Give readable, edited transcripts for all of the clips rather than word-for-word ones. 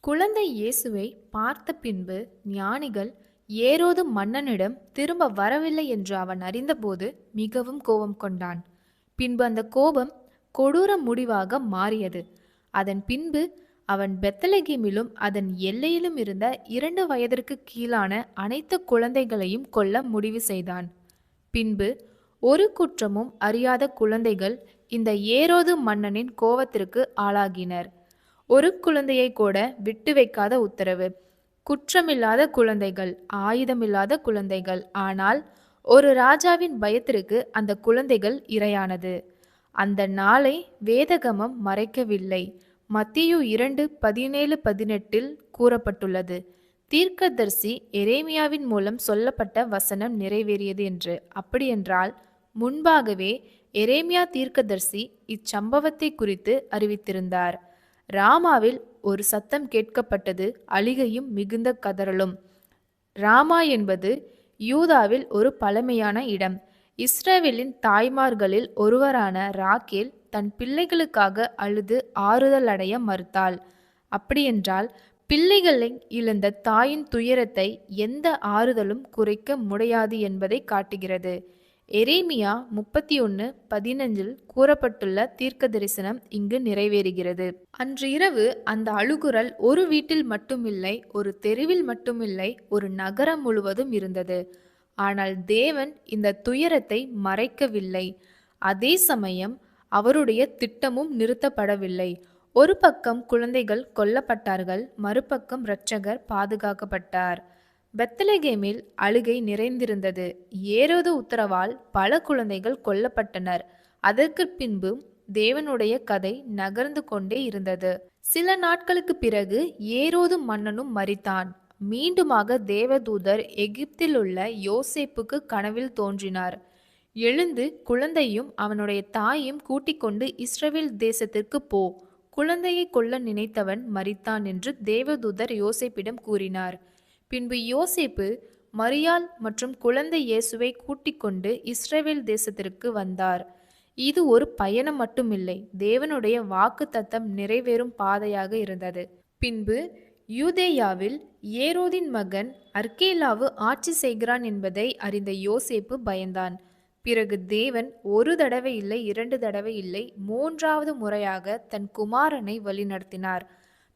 குழந்தை இயேசுவை பார்த்த பின்பு ஞானிகள் ஏரோது மன்னனிடம் திரும்ப வரவில்லை என்று அவன் அறிந்தபோது மிகவும் கோபம் கொண்டான். பின்பு அந்த கோபம் கொடூர முடிவாக மாறியது. அதன் பின்பு அவன் பெத்லகேமிலும் அதன் எல்லையிலும் இருந்த 2 வயதிற்கு கீழான அனைத்து குழந்தைகளையும் கொல்ல முடிவு செய்தான். பின்பு ஒரு குற்றமும் அறியாத குழந்தைகள் இந்த ஏரோது மன்னனின் கோபத்திற்கு ஆளாகினர். ஒரு குழந்தையை கூட விட்டு வைக்காத உத்தரவு. குற்றமில்லாத குழந்தைகள், ஆயுதமில்லாத குழந்தைகள். ஆனால் ஒரு ராஜாவின் பயத்திற்கு அந்த குழந்தைகள் இரையானது. அந்த நாளை வேதகமம் மறைக்கவில்லை. மத்தேயு 2:17-18 கூறப்பட்டுள்ளது. தீர்க்கதரிசி எரேமியாவின் மூலம் சொல்லப்பட்ட வசனம் நிறைவேறியது என்று. அப்படியென்றால் முன்பாகவே எரேமியா தீர்க்கதரிசி இச்சம்பவத்தை குறித்து அறிவித்திருந்தார். ராமாவில் ஒரு சத்தம் கேட்கப்பட்டது, அழுகையும் மிகுந்த கதறலும். ராமா என்பது யூதாவில் ஒரு பழமையான இடம். இஸ்ரவேலின் தாய்மார்களில் ஒருவரான ராகேல் தன் பிள்ளைகளுக்காக அழுது ஆறுதல் அடைய மறுத்தாள். அப்படியென்றால் பிள்ளைகளை இழந்த தாயின் துயரத்தை எந்த ஆறுதலும் குறைக்க முடியாது என்பதை காட்டுகிறது. எரேமியா 31:15 கூறப்பட்டுள்ள தீர்க்க தரிசனம் இங்கு நிறைவேறுகிறது. அன்று இரவு அந்த அழுகுரல் ஒரு வீட்டில் மட்டுமில்லை, ஒரு தெருவில் மட்டுமில்லை, ஒரு நகரம் முழுவதும் இருந்தது. ஆனால் தேவன் இந்த துயரத்தை மறைக்கவில்லை. அதே சமயம் அவருடைய திட்டமும் நிறுத்தப்படவில்லை. ஒரு பக்கம் குழந்தைகள் கொல்லப்பட்டார்கள், மறுபக்கம் இரட்சகர் பாதுகாக்கப்பட்டார். பெத்லகேமில் அழுகை நிறைந்திருந்தது. ஏரோது உத்தரவால் பல குழந்தைகள் கொல்லப்பட்டனர். அதற்கு பின்பு தேவனுடைய கதை நகர்ந்து கொண்டே இருந்தது. சில நாட்களுக்கு பிறகு ஏரோது மன்னனும் மரித்தான். மீண்டுமாக தேவதூதர் எகிப்தில் உள்ள யோசேப்புக்கு கனவில் தோன்றினார். எழுந்து குழந்தையும் அவனுடைய தாயையும் கூட்டிக் கொண்டு இஸ்ரவேல் தேசத்திற்கு போ, குழந்தையை கொல்ல நினைத்தவன் மரித்தான் என்று தேவதூதர் யோசேப்பிடம் கூறினார். பின்பு யோசேப்பு மரியாள் மற்றும் குழந்தை இயேசுவை கூட்டிக் கொண்டு இஸ்ரவேல் தேசத்திற்கு வந்தார். இது ஒரு பயணம் மட்டுமில்லை, தேவனுடைய வாக்குத்தத்தம் நிறைவேறும் பாதையாக இருந்தது. பின்பு யூதேயாவில் ஏரோதின் மகன் அர்கேலாவு ஆட்சி செய்கிறான் என்பதை அறிந்த யோசேப்பு பயந்தான். பிறகு தேவன் ஒரு தடவை இல்லை, 2 தடவை இல்லை, 3வது முறையாக தன் குமாரனை வழிநடத்தினார்.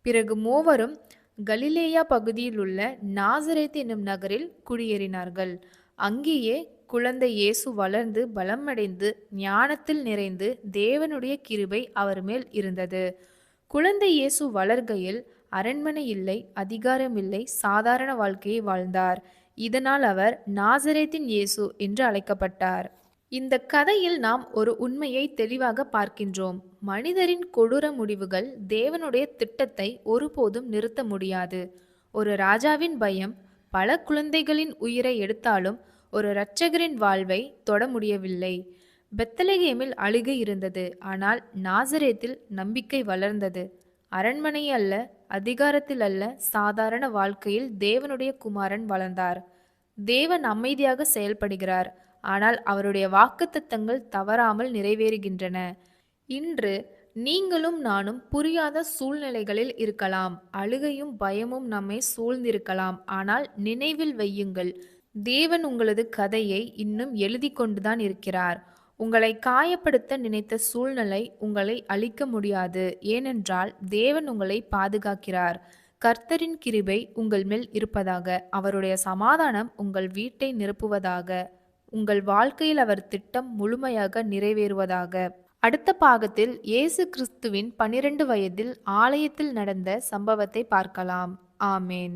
பிறகு மூவரும் கலிலேயா பகுதியில் உள்ள நாசரேத் என்னும் நகரில் குடியேறினார்கள். அங்கேயே குழந்தை இயேசு வளர்ந்து பலமடைந்து ஞானத்தில் நிறைந்து தேவனுடைய கிருபை அவர் மேல் இருந்தது. குழந்தை இயேசு வளர்கையில் அரண்மனை இல்லை, அதிகாரம் இல்லை, சாதாரண வாழ்க்கையை வாழ்ந்தார். இதனால் அவர் நாசரேத்தின் இயேசு என்று அழைக்கப்பட்டார். இந்த கதையில் நாம் ஒரு உண்மையை தெளிவாக பார்க்கின்றோம். மனிதரின் கொடூர முடிவுகள் தேவனுடைய திட்டத்தை ஒருபோதும் நிறுத்த முடியாது. ஒரு ராஜாவின் பயம் பல குழந்தைகளின் உயிரை எடுத்தாலும் ஒரு இரட்சகரின் வாழ்வை தொட முடியவில்லை. பெத்லகேமில் அழுகை இருந்தது, ஆனால் நாசரேத்தில் நம்பிக்கை வளர்ந்தது. அரண்மனை அல்ல, அதிகாரத்தில் அல்ல, சாதாரண வாழ்க்கையில் தேவனுடைய குமாரன் வளர்ந்தார். தேவன் அமைதியாக செயல்படுகிறார், ஆனால் அவருடைய வாக்குத்தத்தங்கள் தவறாமல் நிறைவேறுகின்றன. இன்று நீங்களும் நானும் புரியாத சூழ்நிலைகளில் இருக்கலாம். அழுகையும் பயமும் நம்மை சூழ்ந்திருக்கலாம். ஆனால் நினைவில் வையுங்கள், தேவன் உங்களது கதையை இன்னும் எழுதி கொண்டுதான் இருக்கிறார். உங்களை காயப்படுத்த நினைத்த சூழ்நிலை உங்களை அழிக்க முடியாது. ஏனென்றால் தேவன் உங்களை பாதுகாக்கிறார். கர்த்தரின் கிருபை உங்கள் மேல் இருப்பதாக. அவருடைய சமாதானம் உங்கள் வீட்டை நிரப்புவதாக. உங்கள் வாழ்க்கையில் அவர் திட்டம் முழுமையாக நிறைவேறுவதாக. அடுத்த பாகத்தில் இயேசு கிறிஸ்துவின் 12 வயதில் ஆலயத்தில் நடந்த சம்பவத்தை பார்க்கலாம். ஆமேன்.